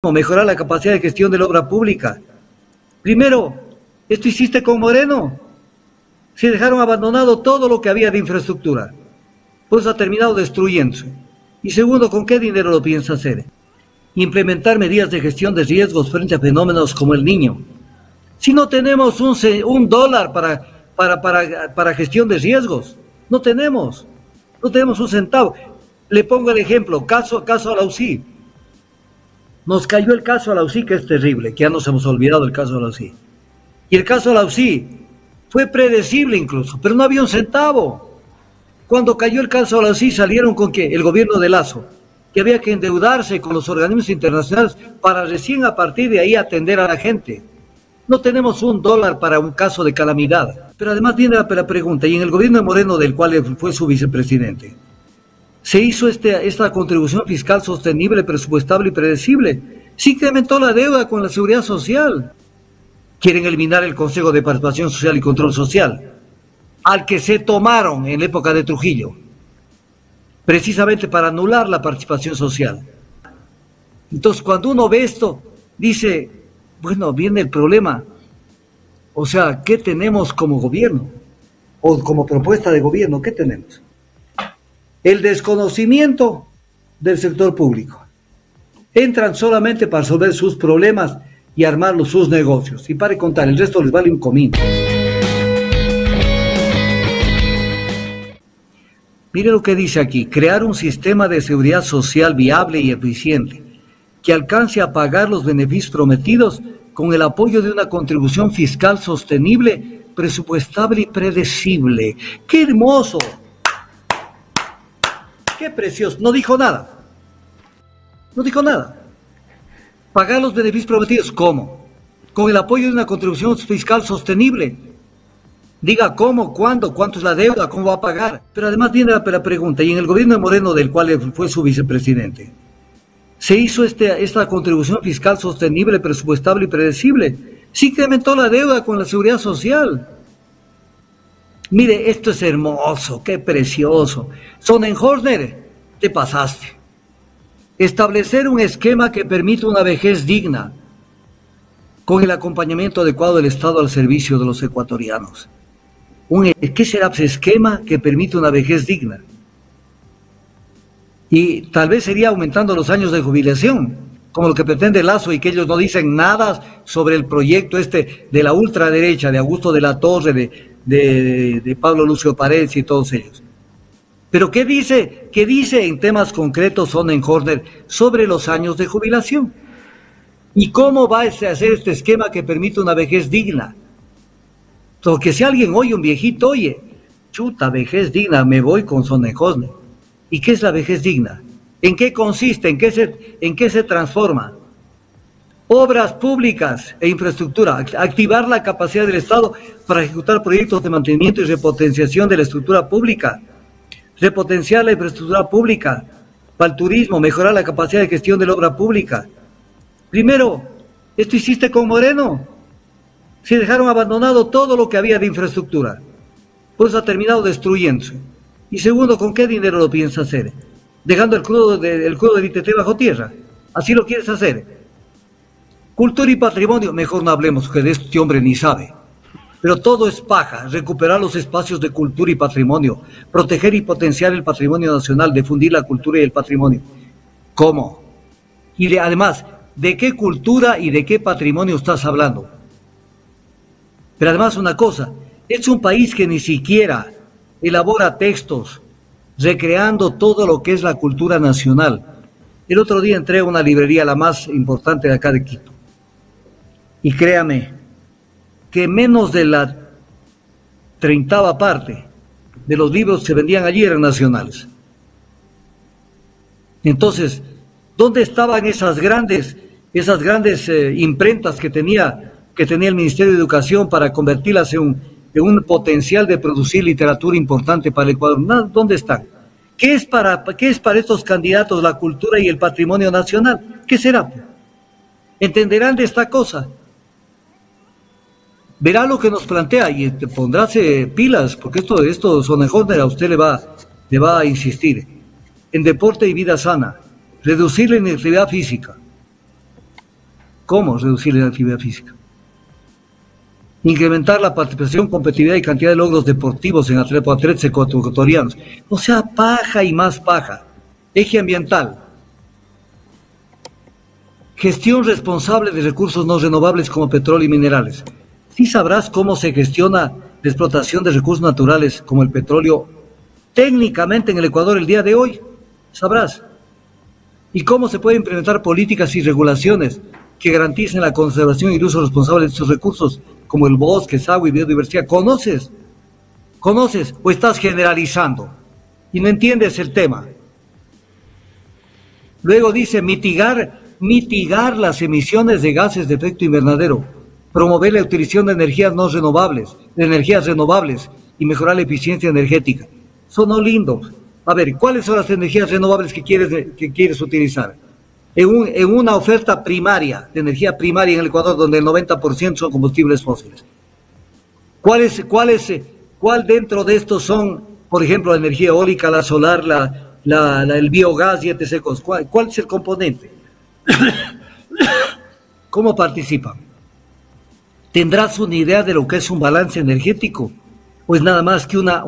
Mejorar la capacidad de gestión de la obra pública. Primero, esto hiciste con Moreno. Se dejaron abandonado todo lo que había de infraestructura. Pues ha terminado destruyéndose. Y segundo, ¿con qué dinero lo piensa hacer? Implementar medidas de gestión de riesgos frente a fenómenos como el Niño. Si no tenemos un dólar para gestión de riesgos, no tenemos un centavo. Le pongo el ejemplo, caso Alauzí. Nos cayó el caso Alauzí, que es terrible, que ya nos hemos olvidado del caso Alauzí. Y el caso Alauzí fue predecible incluso, pero no había un centavo. Cuando cayó el caso Alauzí salieron con que el gobierno de Lasso, que había que endeudarse con los organismos internacionales para recién a partir de ahí atender a la gente. No tenemos un dólar para un caso de calamidad. Pero además viene la pregunta, y en el gobierno de Moreno, del cual fue su vicepresidente, se hizo esta contribución fiscal sostenible, presupuestable y predecible. Se incrementó la deuda con la seguridad social. Quieren eliminar el Consejo de Participación Social y Control Social, al que se tomaron en la época de Trujillo, precisamente para anular la participación social. Entonces, cuando uno ve esto, dice, bueno, viene el problema. O sea, ¿qué tenemos como gobierno? O como propuesta de gobierno, ¿qué tenemos? El desconocimiento del sector público. Entran solamente para resolver sus problemas y armar sus negocios. Y para contar, el resto les vale un comino. Mire lo que dice aquí: crear un sistema de seguridad social viable y eficiente, que alcance a pagar los beneficios prometidos con el apoyo de una contribución fiscal sostenible, presupuestable y predecible. ¡Qué hermoso! ¡Qué precioso! No dijo nada. No dijo nada. Pagar los beneficios prometidos, ¿cómo? Con el apoyo de una contribución fiscal sostenible. Diga cómo, cuándo, cuánto es la deuda, cómo va a pagar. Pero además viene la pregunta, y en el gobierno de Moreno, del cual fue su vicepresidente, se hizo esta contribución fiscal sostenible, presupuestable y predecible. Se incrementó la deuda con la seguridad social. Mire, esto es hermoso, qué precioso. Sonnenhorner, te pasaste. Establecer un esquema que permita una vejez digna, con el acompañamiento adecuado del Estado al servicio de los ecuatorianos. ¿Qué será ese esquema que permite una vejez digna? Y tal vez sería aumentando los años de jubilación, como lo que pretende Lasso, y que ellos no dicen nada sobre el proyecto de la ultraderecha, de Augusto de la Torre, de Pablo Lucio Paredes y todos ellos. Pero ¿qué dice en temas concretos Sonnenhorner sobre los años de jubilación? ¿Y cómo va a hacer este esquema que permite una vejez digna? Porque si alguien oye, un viejito oye, chuta, vejez digna, me voy con Sonnenhorner. ¿Y qué es la vejez digna? ¿En qué consiste? ¿En qué se transforma? Obras públicas e infraestructura, activar la capacidad del Estado para ejecutar proyectos de mantenimiento y repotenciación de la estructura pública, repotenciar la infraestructura pública, para el turismo, mejorar la capacidad de gestión de la obra pública. Primero, esto hiciste con Moreno. Se dejaron abandonado todo lo que había de infraestructura. Pues ha terminado destruyéndose. Y segundo, ¿con qué dinero lo piensas hacer? Dejando el crudo del ITT bajo tierra. ¿Así lo quieres hacer? Cultura y patrimonio, mejor no hablemos, que de este hombre ni sabe. Pero todo es paja: recuperar los espacios de cultura y patrimonio, proteger y potenciar el patrimonio nacional, difundir la cultura y el patrimonio. ¿Cómo? Y además, ¿de qué cultura y de qué patrimonio estás hablando? Pero además una cosa, es un país que ni siquiera elabora textos recreando todo lo que es la cultura nacional. El otro día entré a una librería, la más importante de acá de Quito, y créame que menos de la 30ª parte de los libros que se vendían allí eran nacionales. Entonces, ¿dónde estaban esas grandes imprentas que tenía el Ministerio de Educación para convertirlas en un potencial de producir literatura importante para el Ecuador? ¿Dónde están? ¿Qué es para estos candidatos la cultura y el patrimonio nacional? ¿Qué será? ¿Entenderán de esta cosa? Verá lo que nos plantea y te pondrás pilas, porque esto Sonnenhorner a usted le va a insistir. En deporte y vida sana, reducir la inactividad física, ¿Cómo reducir la actividad física? Incrementar la participación, competitividad y cantidad de logros deportivos en atletas ecuatorianos. O sea, paja y más paja. Eje ambiental. Gestión responsable de recursos no renovables como petróleo y minerales. Sí sabrás cómo se gestiona la explotación de recursos naturales como el petróleo técnicamente en el Ecuador el día de hoy. Sabrás. Y cómo se pueden implementar políticas y regulaciones que garanticen la conservación y el uso responsable de estos recursos, como el bosque, agua y biodiversidad. ¿Conoces? ¿Conoces o estás generalizando? Y no entiendes el tema. Luego dice mitigar las emisiones de gases de efecto invernadero, promover la utilización de energías no renovables, de energías renovables y mejorar la eficiencia energética. Sonó lindo. A ver, ¿cuáles son las energías renovables que quieres utilizar? En una oferta primaria, de energía primaria en el Ecuador, donde el 90% son combustibles fósiles. ¿Cuál dentro de estos son, por ejemplo, la energía eólica, la solar, el biogás y etc.? ¿Cuál es el componente? ¿Cómo participan? ¿Tendrás una idea de lo que es un balance energético? ¿O es nada más que una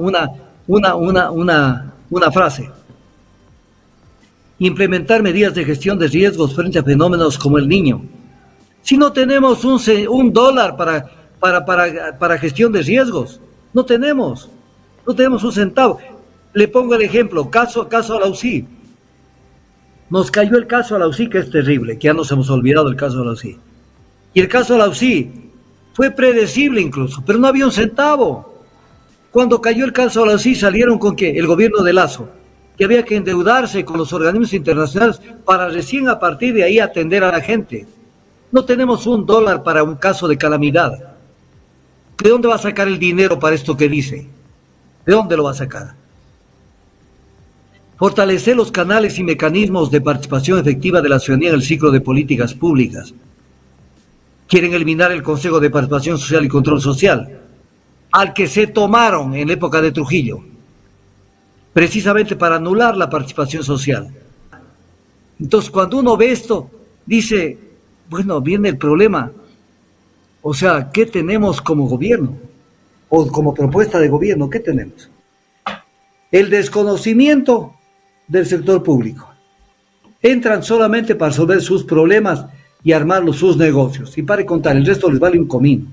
frase? Implementar medidas de gestión de riesgos frente a fenómenos como el Niño. Si no tenemos un dólar para gestión de riesgos, no tenemos un centavo. Le pongo el ejemplo, caso a la UCI. Nos cayó el caso a la UCI, que es terrible, que ya nos hemos olvidado del caso a la UCI. Y el caso a la UCI fue predecible incluso, pero no había un centavo. Cuando cayó el caso a la UCI salieron con que el gobierno de Lazo, que había que endeudarse con los organismos internacionales para recién a partir de ahí atender a la gente. No tenemos un dólar para un caso de calamidad. ¿De dónde va a sacar el dinero para esto que dice? ¿De dónde lo va a sacar? Fortalecer los canales y mecanismos de participación efectiva de la ciudadanía en el ciclo de políticas públicas. Quieren eliminar el Consejo de Participación Social y Control Social, al que se tomaron en la época de Trujillo, precisamente para anular la participación social. Entonces, cuando uno ve esto, dice, bueno, viene el problema. O sea, ¿qué tenemos como gobierno? O como propuesta de gobierno, ¿qué tenemos? El desconocimiento del sector público. Entran solamente para resolver sus problemas y armar sus negocios. Y para contar, el resto les vale un comino.